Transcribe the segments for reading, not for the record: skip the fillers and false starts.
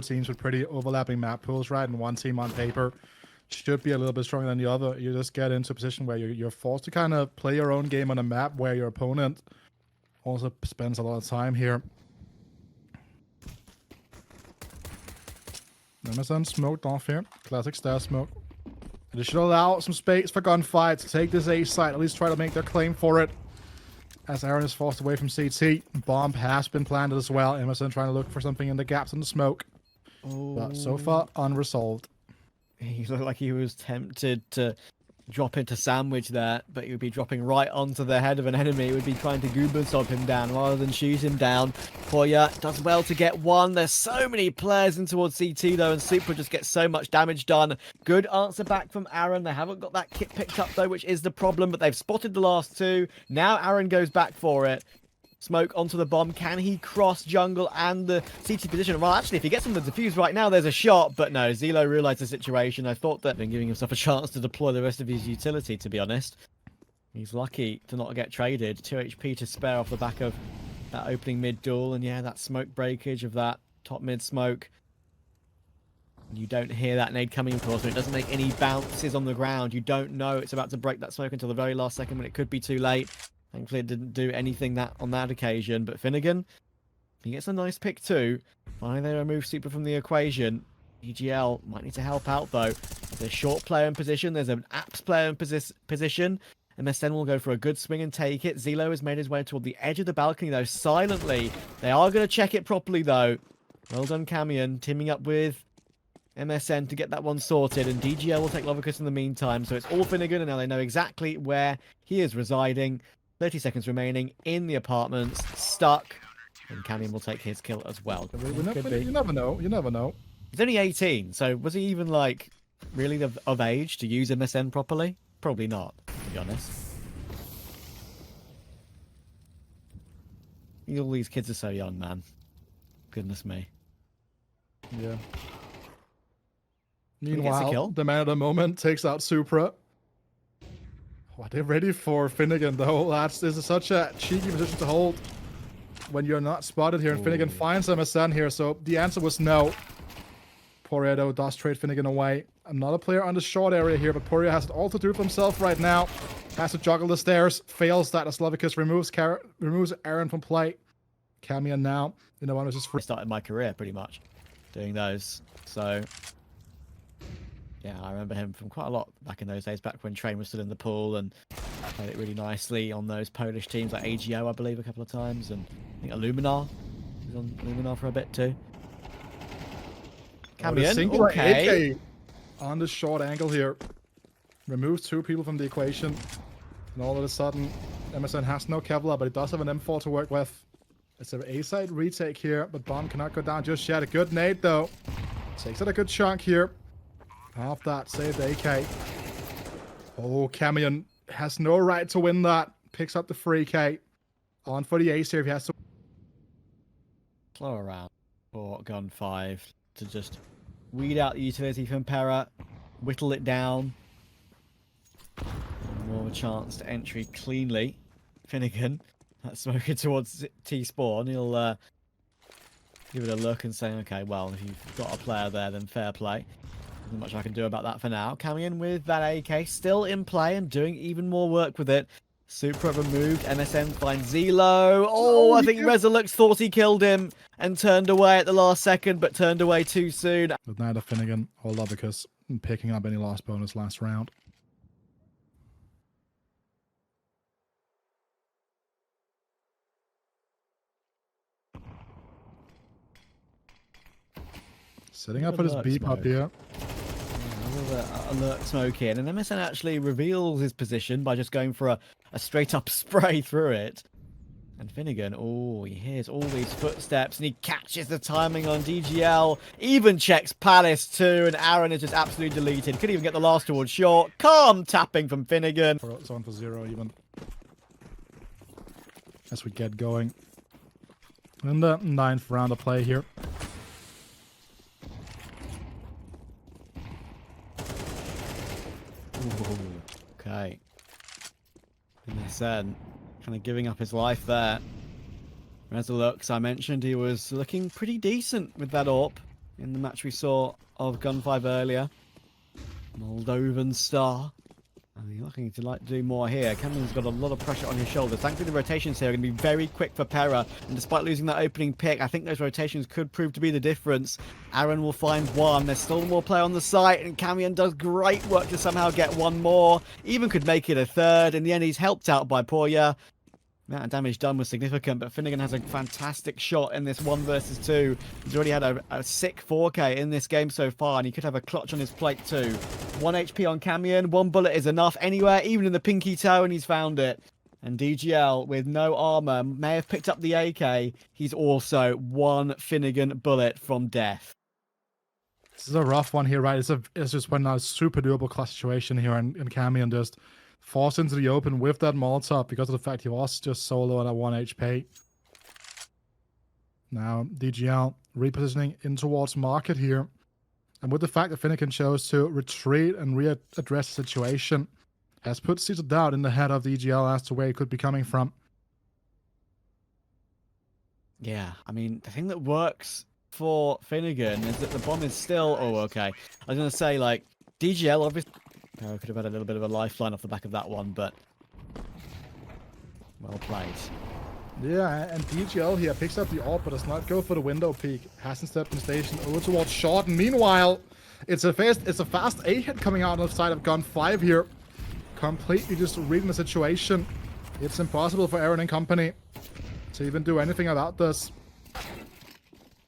teams with pretty overlapping map pools, right? And one team on paper should be a little bit stronger than the other. You just get into a position where you're forced to kind of play your own game on a map where your opponent also spends a lot of time here. Amazon smoked off here. Classic stairs smoke. And it should allow some space for GUN5 to take this A site, at least try to make their claim for it. As Aaron is forced away from CT, bomb has been planted as well. Emerson trying to look for something in the gaps in the smoke. Oh. But so far, unresolved. He looked like he was tempted to drop into sandwich there, but he would be dropping right onto the head of an enemy. He would be trying to Goobersob him down rather than shoot him down. Porya does well to get one. There's so many players in towards CT though, and Super just gets so much damage done. Good answer back from Aaron. They haven't got that kit picked up though, which is the problem, but they've spotted the last two. Now Aaron goes back for it. Smoke onto the bomb. Can he cross jungle and the CT position? Well, actually, if he gets on the defuse right now, there's a shot. But no, Zelo realized the situation. I thought that been giving himself a chance to deploy the rest of his utility, to be honest. He's lucky to not get traded. 2 HP to spare off the back of that opening mid duel. And yeah, that smoke breakage of that top mid smoke. You don't hear that nade coming, of course, and it doesn't make any bounces on the ground. You don't know it's about to break that smoke until the very last second when it could be too late. Thankfully, it didn't do anything on that occasion. But Finnegan, he gets a nice pick too. Finally, they remove Super from the equation. EGL might need to help out though. There's a short player in position. There's an apps player in position. MSN will go for a good swing and take it. Zelo has made his way toward the edge of the balcony though, silently. They are going to check it properly though. Well done, Kamion, teaming up with MSN to get that one sorted, and DGL will take Lovicus in the meantime. So it's all Finnegan, and now they know exactly where he is residing. 30 seconds remaining in the apartments, stuck, and Kamion will take his kill as well. You never know. You never know. He's only 18, so was he even like really of age to use MSN properly? Probably not, to be honest. All these kids are so young, man. Goodness me. Yeah. He gets a Meanwhile, kill. the man of the moment takes out Supra. What they're ready for Finnegan though. This is such a cheeky position to hold when you're not spotted here, and Finnegan finds MSN here, so the answer was no. Porya though does trade Finnegan away. Another player on the short area here, but Porya has it all to do for himself right now. Has to juggle the stairs, fails that as Lovicus removes Aaron from play. Kamion now, you know, was just I started my career pretty much doing those, so yeah, I remember him from quite a lot back in those days, back when Train was still in the pool, and played it really nicely on those Polish teams like AGO, I believe, a couple of times, and I think Illuminar. He was on Illuminar for a bit too. Kamion, okay. AK on the short angle here. Removes 2 people from the equation, and all of a sudden, MSN has no Kevlar, but he does have an M4 to work with. It's an A-side retake here, but bomb cannot go down just yet. A good nade though. Takes it a good chunk here. Half that, save the AK. Oh, Kamion has no right to win that. Picks up the free K. On for the ace here if he has to. Slow around for GUN5 to just weed out the utility from PERA, whittle it down. More of a chance to entry cleanly. Finnegan, that smoker towards T-spawn, he'll give it a look and say, okay, well, if you've got a player there, then fair play. Not much I can do about that for now. Kamion with that AK still in play and doing even more work with it. Supra removed. MSN finds Zelo. Oh, I think Resolux thought he killed him and turned away at the last second, but turned away too soon. With neither Finnegan or Lovicus picking up any last bonus last round. Setting up for this beep up here. Alert smoke in, and MSN actually reveals his position by just going for a straight up spray through it. And Finnegan, oh, he hears all these footsteps and he catches the timing on DGL, even checks Palace too, and Aaron is just absolutely deleted. Couldn't even get the last towards short. Calm tapping from Finnegan. It's on for 0 even. As we get going. In the 9th round of play here. Ooh, okay. MSN kind of giving up his life there. Resolux, I mentioned he was looking pretty decent with that AWP. in the match we saw of GUN5 earlier. Moldovan star. And he's looking to do more here. Kamion's got a lot of pressure on his shoulders. Thankfully, the rotations here are going to be very quick for PERA. And despite losing that opening pick, I think those rotations could prove to be the difference. Aaron will find one. There's still more play on the site, and Kamion does great work to somehow get one more. Even could make it a third. In the end, he's helped out by Porya. The amount of damage done was significant, but Finnegan has a fantastic shot in this 1 versus 2. He's already had a sick 4K in this game so far, and he could have a clutch on his plate too. 1 HP on Kamion, 1 bullet is enough anywhere, even in the pinky toe, and he's found it. And DGL, with no armor, may have picked up the AK. He's also 1 Finnegan bullet from death. This is a rough one here, right? It's just been a super doable clutch situation here, and Kamion just forced into the open with that Molotov because of the fact he was just solo at 1 HP. Now, DGL repositioning in towards market here. And with the fact that Finnegan chose to retreat and readdress the situation, has put seeds of doubt in the head of DGL as to where he could be coming from. Yeah, I mean, the thing that works for Finnegan is that the bomb is still... Oh, okay. I was going to say, like, DGL obviously... I could have had a little bit of a lifeline off the back of that one, but well played. Yeah, and DGL here picks up the AWP, but does not go for the window peek. Hasn't stepped in station over towards short. And meanwhile, it's a fast A hit coming out on the side of GUN5 here. Completely just reading the situation. It's impossible for Aaron and company to even do anything about this.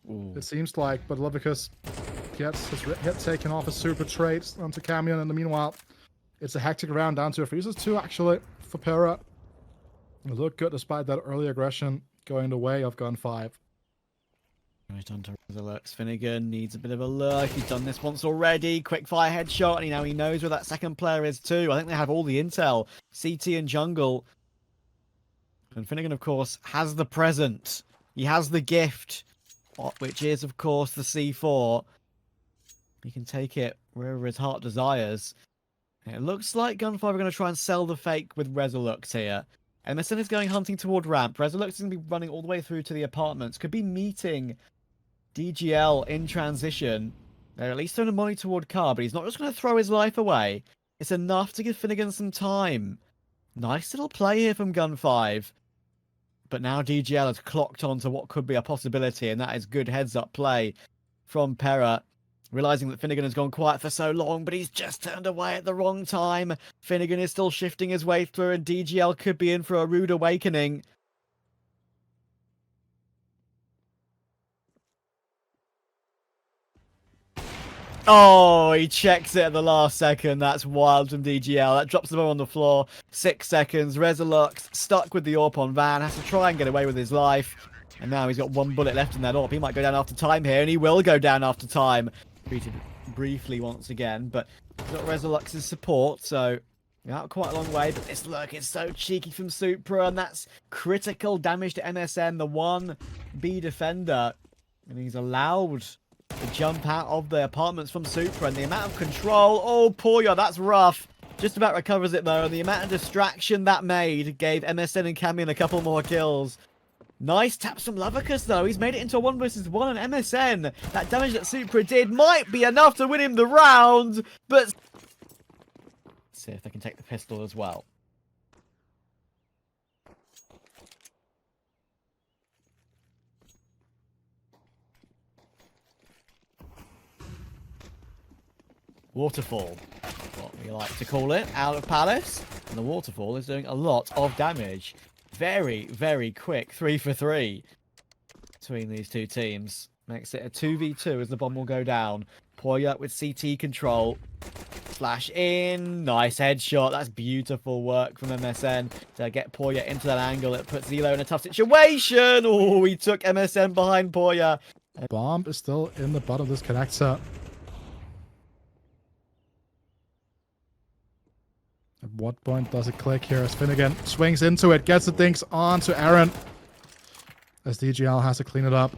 Ooh. It seems like, but Lovicus gets his hit taken off as super trades onto Kamion. In the meanwhile, it's a hectic round down to a 3-2 actually for PERA. It looked good despite that early aggression going the way of GUN5. Right onto Resolux. Finnegan needs a bit of a look. He's done this once already. Quick fire headshot, and now he knows where that second player is too. I think they have all the intel. CT and jungle. And Finnegan, of course, has the present. He has the gift, which is, of course, the C4. He can take it wherever his heart desires. And it looks like GUN5 are going to try and sell the fake with Resolux here. MSN is going hunting toward ramp. Resolux is going to be running all the way through to the apartments. Could be meeting DGL in transition. They're at least throwing a money toward car, but he's not just going to throw his life away. It's enough to give Finnegan some time. Nice little play here from GUN5. But now DGL has clocked on to what could be a possibility, and that is good heads-up play from PERA. Realizing that Finnegan has gone quiet for so long, but he's just turned away at the wrong time. Finnegan is still shifting his way through, and DGL could be in for a rude awakening. Oh, he checks it at the last second. That's wild from DGL. That drops the ball on the floor. 6 seconds. Resolux stuck with the AWP on Van. Has to try and get away with his life. And now he's got 1 bullet left in that AWP. He might go down after time here, and he will go down after time. Treated briefly once again, but he's got Resolux's support, so out quite a long way. But this look is so cheeky from Supra, and that's critical damage to MSN, the 1B defender. And he's allowed to jump out of the apartments from Supra, and the amount of control. Oh, Porya, that's rough. Just about recovers it, though, and the amount of distraction that made gave MSN and Kamion a couple more kills. Nice taps from Lovicus, though. He's made it into a 1 versus 1, and MSN, that damage that Supra did might be enough to win him the round, but... Let's see if they can take the pistol as well. Waterfall, what we like to call it, out of Palace. And the waterfall is doing a lot of damage. Very, very quick 3 for 3 between these two teams. Makes it a 2v2 as the bomb will go down. Porya with CT control. Flash in. Nice headshot. That's beautiful work from MSN to get Porya into that angle. It puts Zelo in a tough situation. Oh, he took MSN behind Porya. Bomb is still in the bottom of this connector. At what point does it click here as Finnegan swings into it, gets the things on to Aaron as DGL has to clean it up.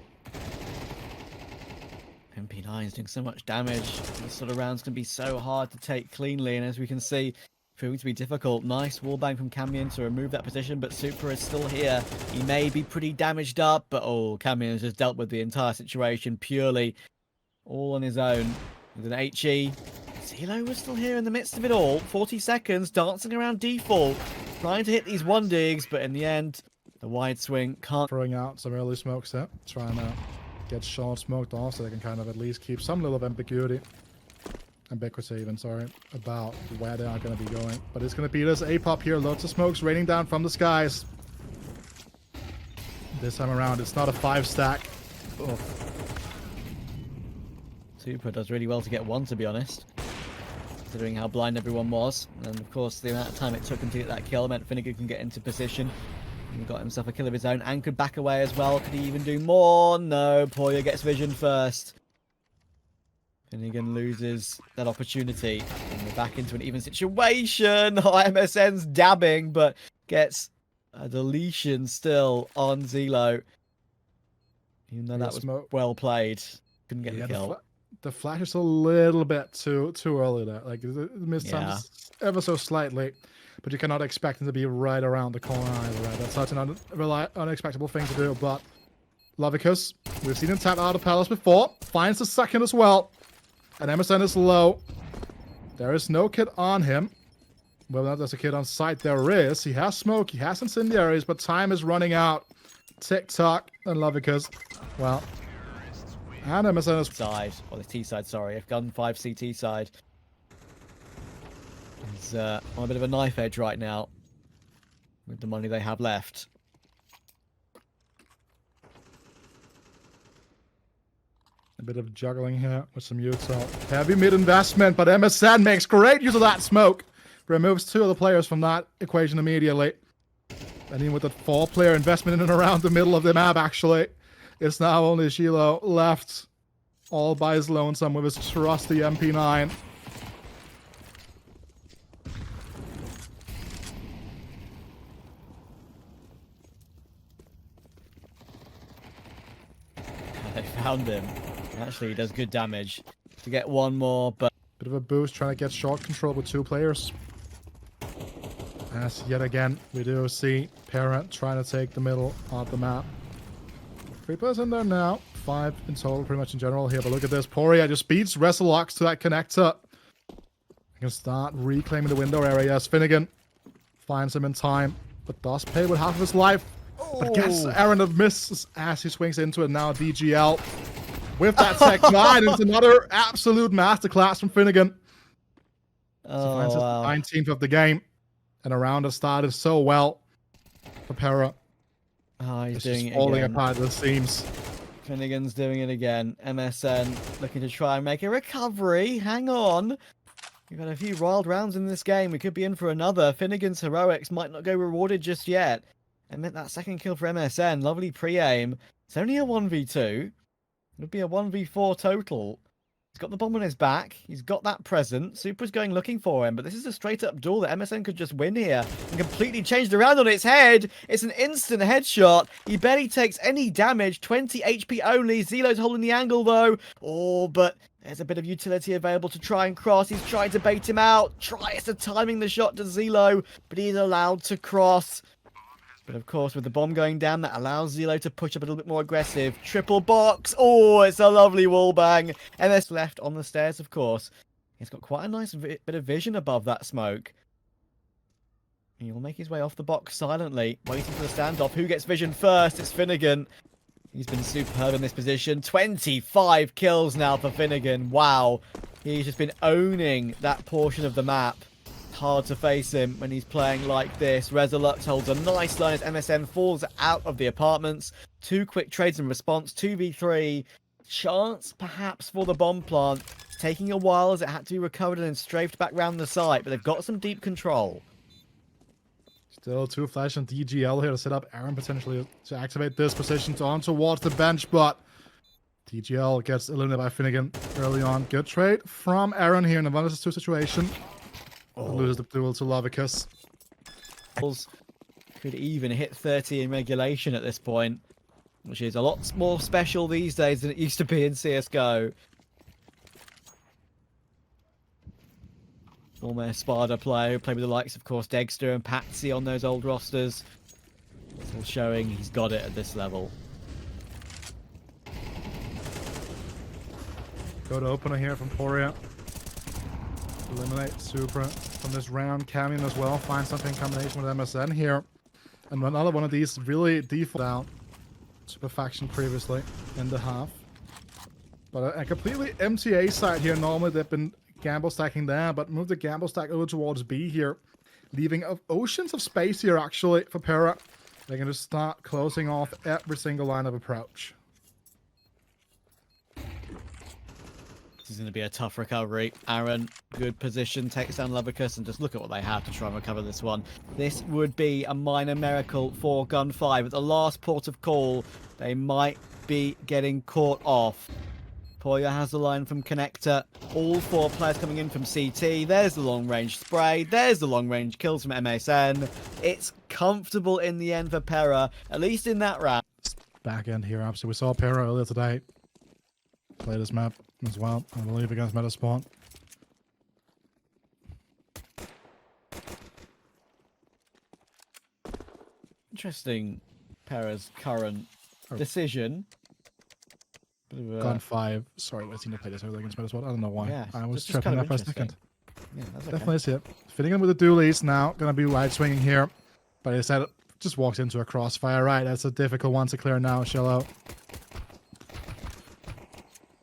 MP9 is doing so much damage. This sort of rounds can be so hard to take cleanly, and as we can see, proving to be difficult. Nice wallbang from Kamion to remove that position, but Supra is still here. He may be pretty damaged up, but oh, Kamion has just dealt with the entire situation purely all on his own with an HE. Zelo was still here in the midst of it all. 40 seconds, dancing around default, trying to hit these 1-digs, but in the end, the wide swing can't. Throwing out some early smokes there, trying to get short smoked off so they can kind of at least keep some level of ambiguity, even, sorry, about where they are going to be going. But it's going to be this A-pop here, lots of smokes raining down from the skies. This time around, it's not a 5-stack. Oh. Super does really well to get one, to be honest, considering how blind everyone was. And of course, the amount of time it took him to get that kill meant Finnegan can get into position. He got himself a kill of his own and could back away as well. Could he even do more? No, Porya gets vision first. Finnegan loses that opportunity. And we're back into an even situation. MSN's dabbing, but gets a deletion still on Zelo. Even though that was well played. Couldn't get the kill. The flash is a little bit too early there. Like, it missed time ever so slightly. But you cannot expect him to be right around the corner either, right? That's such an unexpected thing to do. But Lovicus, we've seen him tap out of Palace before. Finds the second as well. And MSN is low. There is no kid on him. Well, not there's a kid on site. There is. He has smoke. He has incendiaries. But time is running out. Tick-tock. And Lovicus, well, and MSN is... Side. Or the T side, sorry. If GUN5 CT side. He's on a bit of a knife edge right now with the money they have left. A bit of juggling here with some util. Heavy mid investment, but MSN makes great use of that smoke. Removes 2 of the players from that equation immediately. And even with the 4-player investment in and around the middle of the map, actually, it's now only Shilo left all by his lonesome with his trusty MP9. They found him. Actually, he does good damage to get one more, but... Bit of a boost, trying to get short control with 2 players. As yet again, we do see PERA trying to take the middle of the map. 3 players in there now. 5 in total, pretty much in general here. But look at this. Porya just beats Resolux to that connector. He can start reclaiming the window area as Finnegan finds him in time, but does pay with half of his life. But gets Aaron of misses as he swings into it now. DGL with that Tech 9. It's another absolute masterclass from Finnegan. Oh, finds his 19th of the game. And a round has started so well for PERA. Oh, he's doing it falling again. apart at the seams. Finnegan's doing it again. MSN looking to try and make a recovery. Hang on. We've had a few wild rounds in this game. We could be in for another. Finnegan's heroics might not go rewarded just yet. It meant that second kill for MSN. Lovely pre-aim. It's only a 1v2. It'll be a 1v4 total. He's got the bomb on his back. He's got that present. Supra's going looking for him, but this is a straight-up duel that MSN could just win here and completely changed around on its head. It's an instant headshot. He barely takes any damage. 20 HP only. Zelo's holding the angle, though. Oh, but there's a bit of utility available to try and cross. He's trying to bait him out. Tries to timing the shot to Zelo, but he's allowed to cross. But of course, with the bomb going down, that allows Zelo to push up a little bit more aggressive. Triple box. Oh, it's a lovely wallbang. MS left on the stairs, of course. He's got quite a nice bit of vision above that smoke. He will make his way off the box silently, waiting for the standoff. Who gets vision first? It's Finnegan. He's been superb in this position. 25 kills now for Finnegan. Wow. He's just been owning that portion of the map. Hard to face him when he's playing like this. Resolux holds a nice line as MSN falls out of the apartments. 2 quick trades in response. 2v3. Chance perhaps for the bomb plant. It's taking a while as it had to be recovered and then strafed back round the site, but they've got some deep control. Still 2 flash and DGL here to set up Aaron potentially to activate this position on towards the bench, but DGL gets eliminated by Finnegan early on. Good trade from Aaron here in a 1-2 situation. Loses the duel to Lovicus. Could even hit 30 in regulation at this point, which is a lot more special these days than it used to be in CSGO. Former Sparta player who played with the likes, of course, Dexter and Patsy on those old rosters. Still showing he's got it at this level. Good opener here from Porya. Eliminate Supra from this round. Kamion as well. Find something in combination with MSN here. And another one of these really default out. Super faction previously in the half. But a completely empty A side here. Normally they've been gamble stacking there, but move the gamble stack over towards B here. Leaving oceans of space here actually for PERA. They're going to start closing off every single line of approach. This is going to be a tough recovery. Aaron, good position, takes down Levikus, and just look at what they have to try and recover this one. This would be a minor miracle for GUN5. At the last port of call, they might be getting caught off. Porya has the line from Connector. All 4 players coming in from CT. There's the long-range spray. There's the long-range kills from MSN. It's comfortable in the end for PERA, at least in that round. Back end here, obviously. We saw PERA earlier today. Play this map as well, I believe, against Metaspawn. Interesting, PERA's current decision. GUN5. Sorry, we've seen to play this earlier against Metaspawn. I don't know why. Yeah, I was just tripping kind there of for a second. Yeah, that's okay. Definitely see it. Fitting in with the dualies now. Gonna be wide swinging here. But he said it just walks into a crossfire. Right, that's a difficult one to clear now, Shello.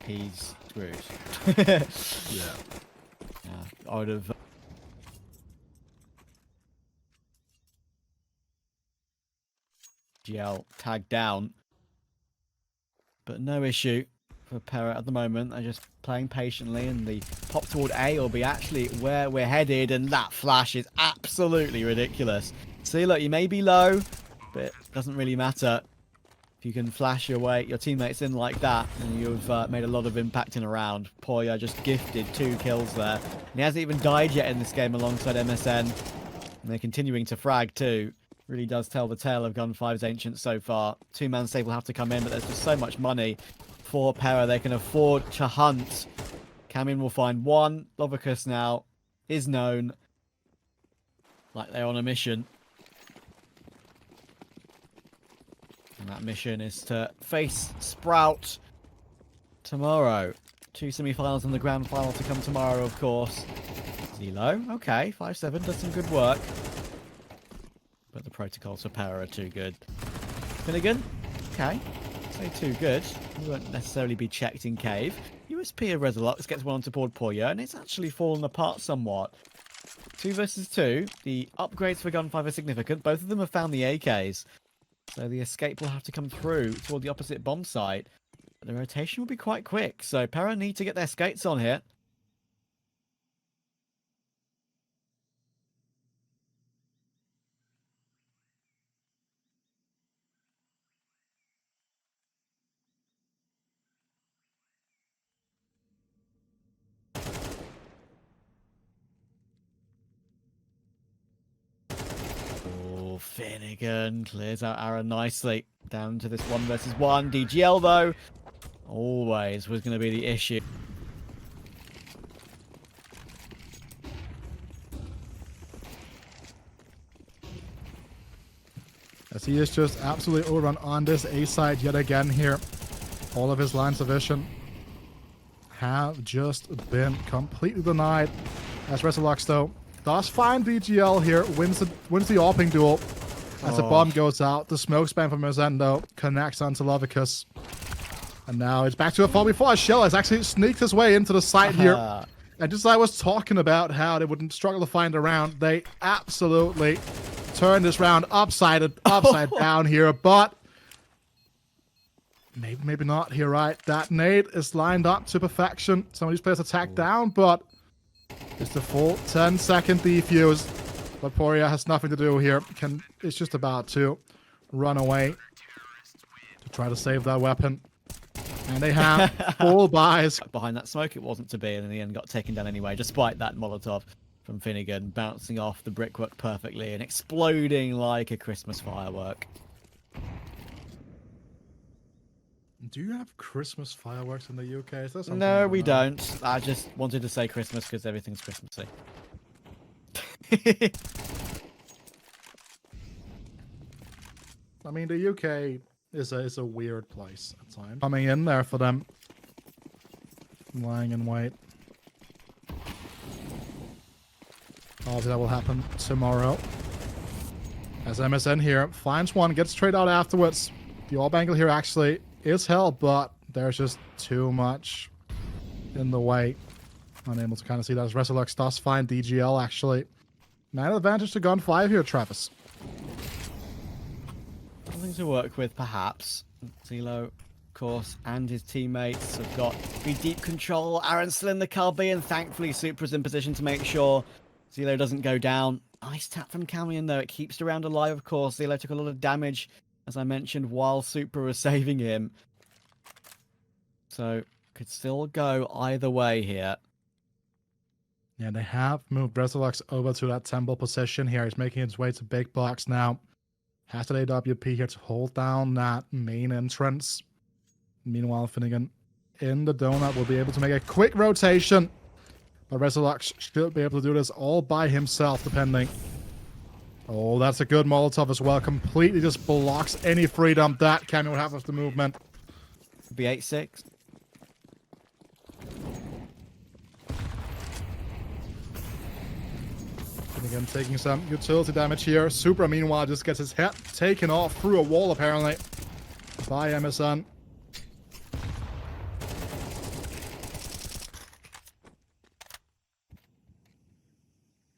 He's screwed. Yeah. I would have... GL tagged down. But no issue for PERA at the moment. They're just playing patiently, and the pop toward A will be actually where we're headed, and that flash is absolutely ridiculous. See, look, you may be low, but it doesn't really matter. If you can flash your teammates in like that, and you've made a lot of impact in a round. Porya just gifted 2 kills there. And he hasn't even died yet in this game alongside MSN. And they're continuing to frag too. Really does tell the tale of GUN5's Ancients so far. 2-man save will have to come in, but there's just so much money for PERA. They can afford to hunt. Kamion will find 1. Levikus now is known like they're on a mission. And that mission is to face Sprout tomorrow. 2 semi-finals and the grand final to come tomorrow, of course. Zelo, okay, 5-7 does some good work. But the protocols for PERA are too good. Finnegan, okay, say too good. You won't necessarily be checked in cave. USP of Resolux gets one onto board Porya, and it's actually fallen apart somewhat. 2 versus 2. The upgrades for GUN5 are significant. Both of them have found the AKs. So the escape will have to come through toward the opposite bomb site. But the rotation will be quite quick. So PERA need to get their skates on here. Finnegan clears out Aaron nicely. Down to this 1 versus 1. DGL, though, always was going to be the issue. As he is just absolutely overrun on this A side yet again here. All of his lines of vision have just been completely denied. As Resolux, though, does find DGL here, wins the AWPing duel. As the bomb goes out, the smoke spam from Rosendo connects onto Levikus. And now it's back to a 4v4. Shell has actually sneaked his way into the site here. And just as I was talking about how they wouldn't struggle to find a round, they absolutely turned this round upside down here. But maybe not here, right? That nade is lined up to perfection. Some of these players attack down, but it's the full 10-second defuse. But Porya has nothing to do here. It's just about to run away to try to save that weapon. And they have full buys. Behind that smoke, it wasn't to be, and in the end got taken down anyway, despite that Molotov from Finnegan bouncing off the brickwork perfectly and exploding like a Christmas firework. Do you have Christmas fireworks in the UK? Is that something? No, we don't. I just wanted to say Christmas because everything's Christmassy. I mean, the UK is a weird place at times. Coming in there for them. Lying in wait. Obviously that will happen tomorrow. As MSN here finds one, gets straight out afterwards. The orb angle here actually is held, but there's just too much in the way. Unable to kind of see that as Resolux does find DGL actually. Man advantage to GUN5 here, Travis. Something to work with, perhaps. Zelo, of course, and his teammates have got pretty deep control. Aaron's still in the cubby, and thankfully Supra's in position to make sure Zelo doesn't go down. Nice tap from Kamion, though. It keeps the round alive, of course. Zelo took a lot of damage, as I mentioned, while Supra was saving him. So, could still go either way here. Yeah, they have moved Resolux over to that temple position here. He's making his way to big box now. Has an AWP here to hold down that main entrance. Meanwhile, Finnegan in the donut will be able to make a quick rotation. But Resolux should be able to do this all by himself, depending. Oh, that's a good Molotov as well. Completely just blocks any freedom that Kamion would have of the movement. Be 8-6. Again, taking some utility damage here. Supra, meanwhile, just gets his head taken off through a wall, apparently, by MSN.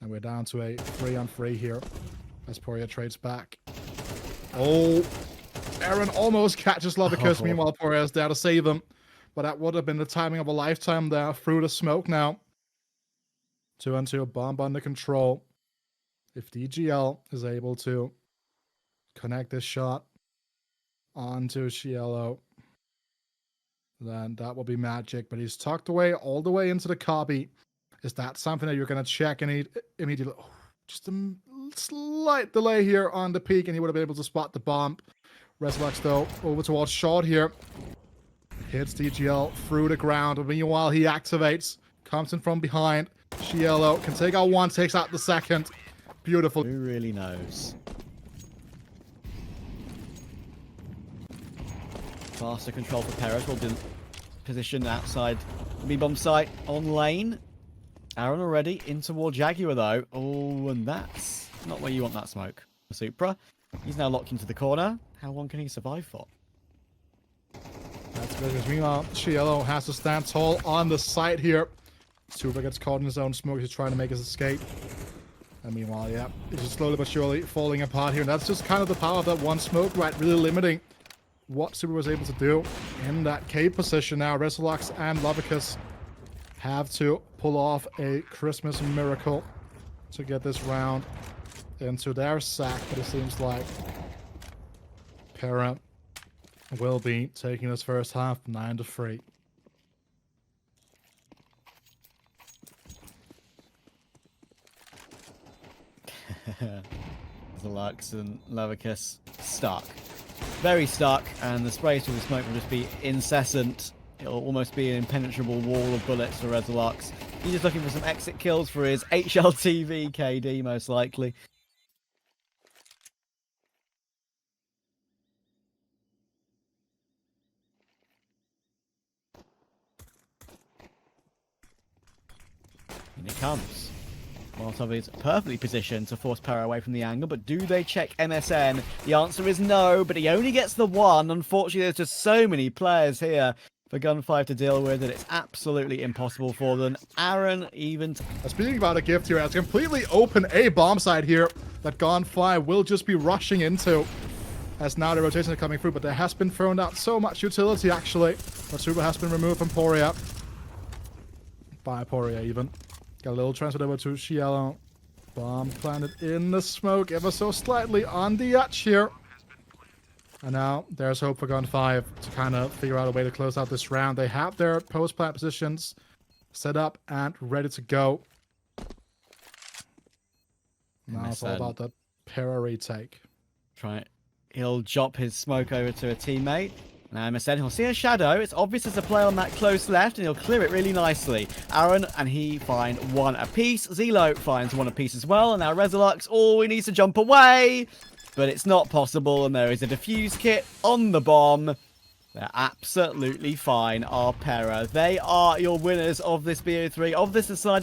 And we're down to a 3-on-3 here as Porya trades back. Oh, Aaron almost catches Lovicus. Meanwhile, Porya is there to save him. But that would have been the timing of a lifetime there through the smoke now. 2-on-2, bomb under control. If DGL is able to connect this shot onto Cielo, then that will be magic. But he's tucked away all the way into the copy. Is that something that you're going to check immediately? Oh, just a slight delay here on the peak, and he would have been able to spot the bomb. Resolux, though, over towards short here. Hits DGL through the ground. But meanwhile, he activates. Comes in from behind. Cielo can take out one, takes out the second. Beautiful. Who really knows? Faster control for PERA will be positioned outside the B-bomb site on lane. Aaron already in toward Jaguar though. Oh, and that's not where you want that smoke. Supra. He's now locked into the corner. How long can he survive for? That's good because meanwhile, Cielo has to stand tall on the site here. Supra gets caught in his own smoke. He's trying to make his escape. And meanwhile, yeah, it's just slowly but surely falling apart here. And that's just kind of the power of that one smoke, right? Really limiting what Supra was able to do in that cave position now. Resolux and Lovicus have to pull off a Christmas miracle to get this round into their sack. But it seems like PERA will be taking this first half 9-3. Lux and Lovicus stuck. Very stuck, and the spray through the smoke will just be incessant. It'll almost be an impenetrable wall of bullets for Resolux. He's just looking for some exit kills for his HLTV KD, most likely. And it comes. Molotov is perfectly positioned to force PERA away from the angle, but do they check MSN? The answer is no, but he only gets the one. Unfortunately, there's just so many players here for GUN5 to deal with that it's absolutely impossible for them. Aaron even... Speaking about a gift here, it's completely open A bomb site here that GUN5 will just be rushing into. As now the rotations are coming through, but there has been thrown out so much utility actually. But Super has been removed from Porya. By Porya even. Got a little transfer over to Cielo. Bomb planted in the smoke ever so slightly on the edge here. And now there's hope for GUN5 to kind of figure out a way to close out this round. They have their post-plant positions set up and ready to go. Now it's all about the PERA retake. He'll drop his smoke over to a teammate. Now MSN, he'll see a shadow. It's obvious there's a play on that close left, and he'll clear it really nicely. Aaron and he find one apiece. Zelo finds one apiece as well, and now Resolux, he needs to jump away, but it's not possible, and there is a defuse kit on the bomb. They're absolutely fine, our PERA. They are your winners of this BO3, of this Decider